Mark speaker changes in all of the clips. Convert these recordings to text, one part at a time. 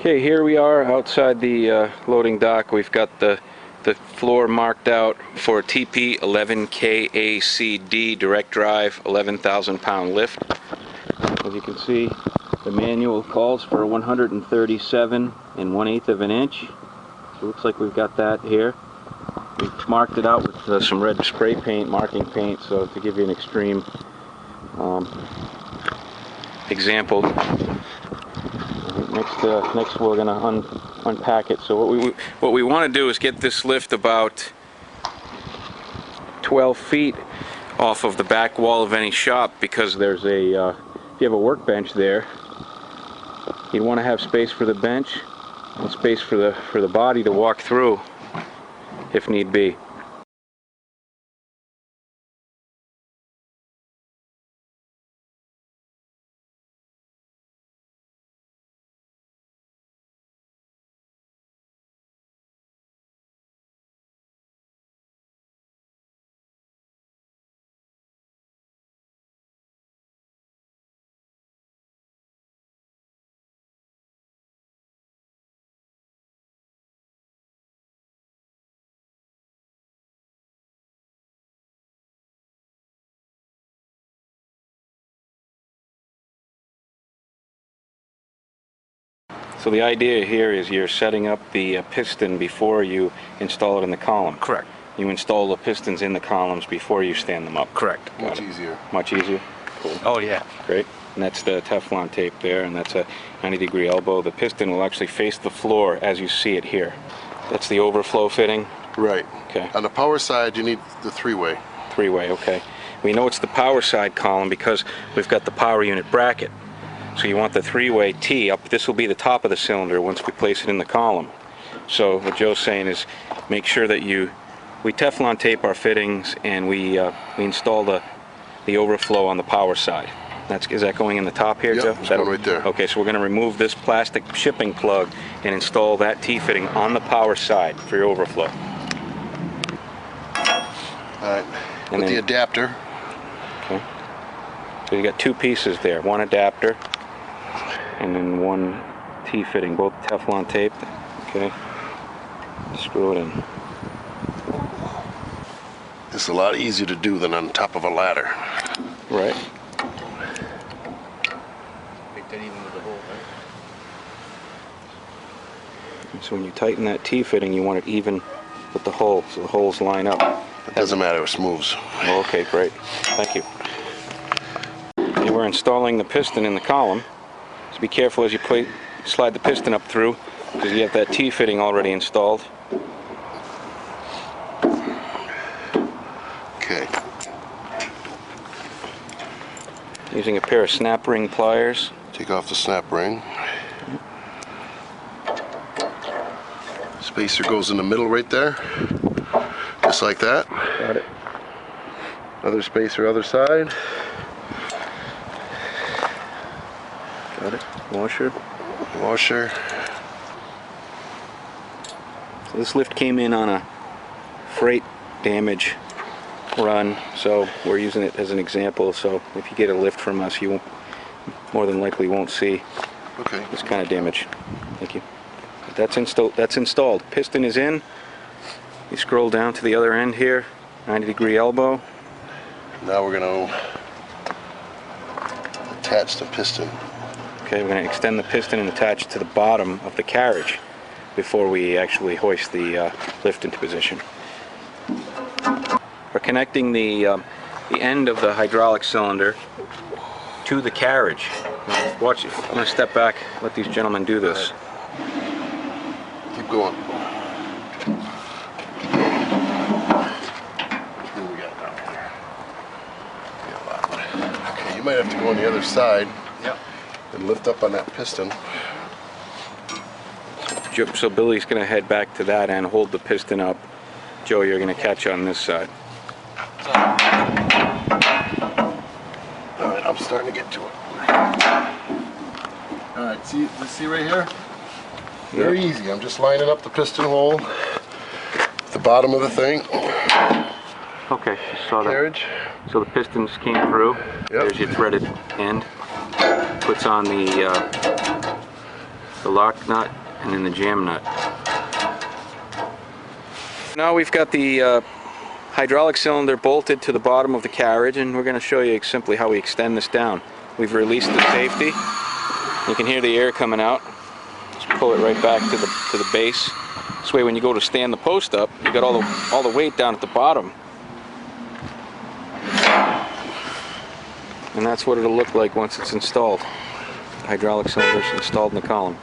Speaker 1: Okay, here we are outside the loading dock. We've got the floor marked out for a TP 11KACD direct drive 11,000 pound lift. As you can see, the manual calls for 137 1/8 of an inch. So it looks like we've got that here. We've marked it out with some red spray paint, marking paint, so to give you an extreme example. Next we're going to unpack it. So what we want to do is get this lift about 12 feet off of the back wall of any shop, because there's a if you have a workbench there, you'd want to have space for the bench and space for the body to walk through if need be. So the idea here is you're setting up the piston before you install it in the column.
Speaker 2: Correct.
Speaker 1: You install the pistons in the columns before you stand them up.
Speaker 2: Correct.
Speaker 1: Got
Speaker 3: Much easier.
Speaker 1: Much easier? Cool.
Speaker 2: Oh yeah.
Speaker 1: Great. And that's the Teflon tape there, and that's a 90-degree elbow. The piston will actually face the floor as you see it here. That's the overflow fitting?
Speaker 3: Right.
Speaker 1: Okay.
Speaker 3: On the power side, you need the three-way.
Speaker 1: Three-way, okay. We know it's the power side column because we've got the power unit bracket. So you want the three-way T up. This will be the top of the cylinder once we place it in the column. So what Joe's saying is make sure that we Teflon tape our fittings, and we install the overflow on the power side. Is that going in the top here,
Speaker 3: Yep,
Speaker 1: Joe?
Speaker 3: it's going right there.
Speaker 1: Okay, so we're going to remove this plastic shipping plug and install that T-fitting on the power side for your overflow.
Speaker 3: Alright,
Speaker 1: And
Speaker 3: with the
Speaker 1: then-
Speaker 3: adapter.
Speaker 1: Okay. So you got two pieces there, one adapter and then one T-fitting, both Teflon taped. Okay. Screw it in.
Speaker 3: It's a lot easier to do than on top of a ladder.
Speaker 1: Right.
Speaker 2: Make that even with the hole, right?
Speaker 1: So when you tighten that T-fitting, you want it even with the hole, so the holes line up.
Speaker 3: It doesn't matter, it moves.
Speaker 1: Oh, okay, great. Thank you. And we're installing the piston in the column. So be careful as you slide the piston up through, because you have that T-fitting already installed.
Speaker 3: Okay.
Speaker 1: Using a pair of snap ring pliers.
Speaker 3: Take off the snap ring. Spacer goes in the middle right there. Just like that.
Speaker 1: Got it.
Speaker 3: Other spacer other side.
Speaker 1: Got it. Washer.
Speaker 3: Washer.
Speaker 1: So this lift came in on a freight damage run, so we're using it as an example. So if you get a lift from us, you more than likely won't see
Speaker 3: Okay.
Speaker 1: this kind of damage. Thank you. That's installed. Piston is in. You scroll down to the other end here, 90-degree elbow.
Speaker 3: Now we're going to attach the piston.
Speaker 1: Okay, we're going to extend the piston and attach it to the bottom of the carriage before we actually hoist the lift into position. We're connecting the end of the hydraulic cylinder to the carriage. Watch it. I'm going to step back, let these gentlemen do this.
Speaker 3: Keep going. What do we got down here? Okay, you might have to go on the other side.
Speaker 2: Yep.
Speaker 3: And lift up on that piston.
Speaker 1: So Billy's going to head back to that end, hold the piston up. Joe, you're going to catch on this side.
Speaker 3: Alright, I'm starting to get to it. Alright, see right here? Very easy. I'm just lining up the piston hole at the bottom of the thing.
Speaker 1: Okay, saw that.
Speaker 3: Carriage.
Speaker 1: So the pistons came through.
Speaker 3: Yep.
Speaker 1: There's your threaded end. Puts on the the lock nut, and then the jam nut. Now we've got the hydraulic cylinder bolted to the bottom of the carriage, and we're going to show you simply how we extend this down. We've released the safety. You can hear the air coming out. Just pull it right back to the base. This way when you go to stand the post up, you got all the weight down at the bottom. And that's what it'll look like once it's installed. The hydraulic cylinder is installed in the column.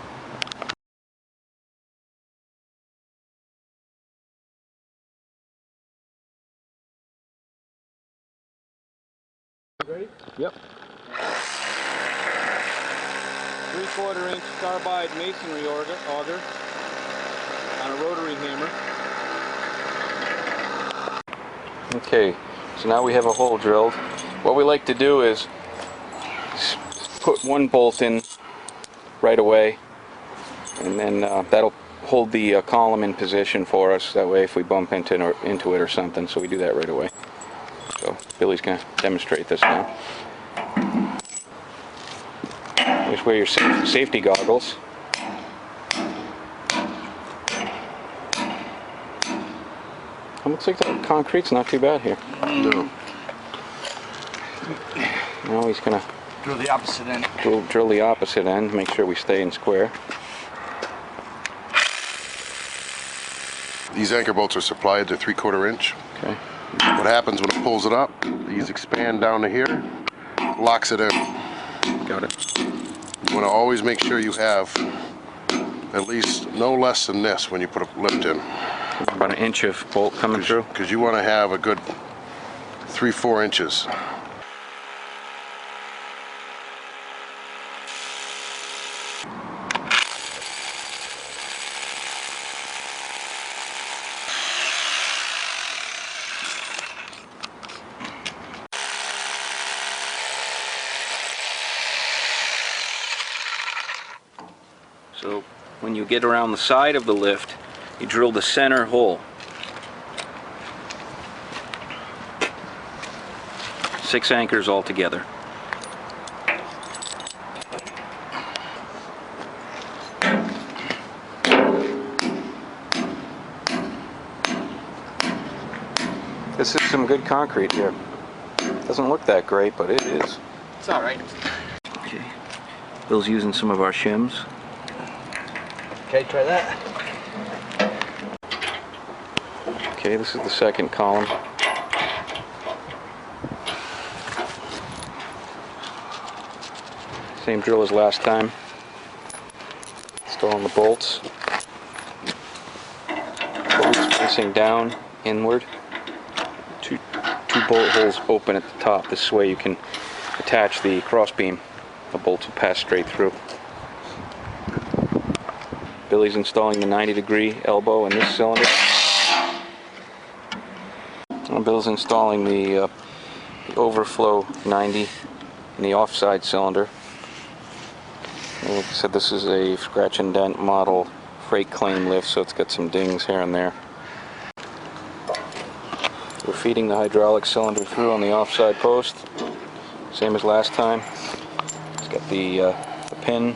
Speaker 2: Ready?
Speaker 1: Yep. 3/4 inch carbide masonry auger on a rotary hammer. Okay, so now we have a hole drilled. What we like to do is put one bolt in right away, and then that'll hold the column in position for us. That way if we bump into it or something, so we do that right away. So Billy's going to demonstrate this now. Just wear your safety goggles. It looks like the concrete's not too bad here.
Speaker 3: No.
Speaker 1: Now he's going to
Speaker 2: Drill the opposite end.
Speaker 1: drill the opposite end, make sure we stay in square.
Speaker 3: These anchor bolts are supplied to 3/4 inch.
Speaker 1: Okay.
Speaker 3: What happens when it pulls it up, these expand down to here, locks it in.
Speaker 1: Got it.
Speaker 3: You want to always make sure you have at least no less than this when you put a lift in.
Speaker 1: About an inch of bolt coming through.
Speaker 3: Because you want to have a good 3-4 inches.
Speaker 1: So when you get around the side of the lift, you drill the center hole. 6 anchors altogether. This is some good concrete here. Doesn't look that great, but it is.
Speaker 2: It's alright.
Speaker 1: Okay. Bill's using some of our shims.
Speaker 2: Okay, try that.
Speaker 1: Okay, this is the second column. Same drill as last time. Installing the bolts. Bolts facing down, inward. Two bolt holes open at the top. This way you can attach the crossbeam. The bolts will pass straight through. Billy's installing the 90-degree elbow in this cylinder. And Bill's installing the overflow 90 in the offside cylinder. And like I said, this is a scratch and dent model freight claim lift, so it's got some dings here and there. We're feeding the hydraulic cylinder through on the offside post, same as last time. It's got the pin,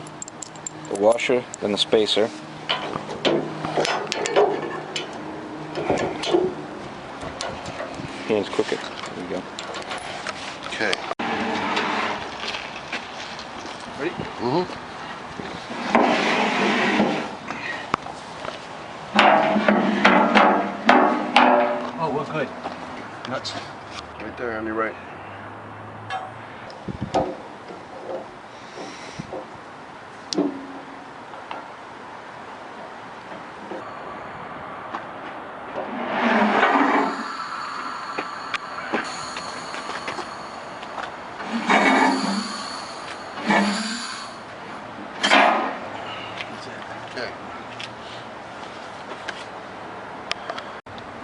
Speaker 1: the washer, then the spacer. Hands crooked. There you go.
Speaker 3: Okay.
Speaker 2: Ready?
Speaker 3: Mm-hmm.
Speaker 2: Oh, we're good. Nuts.
Speaker 3: Right there on your right.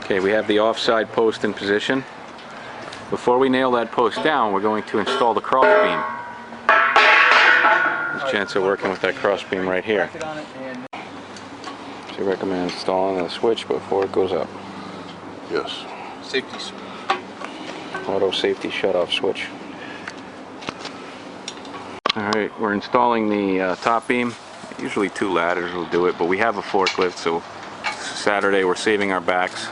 Speaker 1: Okay, we have the offside post in position. Before we nail that post down, we're going to install the crossbeam. There's a chance of working with that crossbeam right here. So you recommend installing the switch before it goes up.
Speaker 3: Yes.
Speaker 2: Safety switch.
Speaker 1: Auto safety shut-off switch. Alright, we're installing the top beam Usually 2 ladders will do it, but we have a forklift, so Saturday we're saving our backs.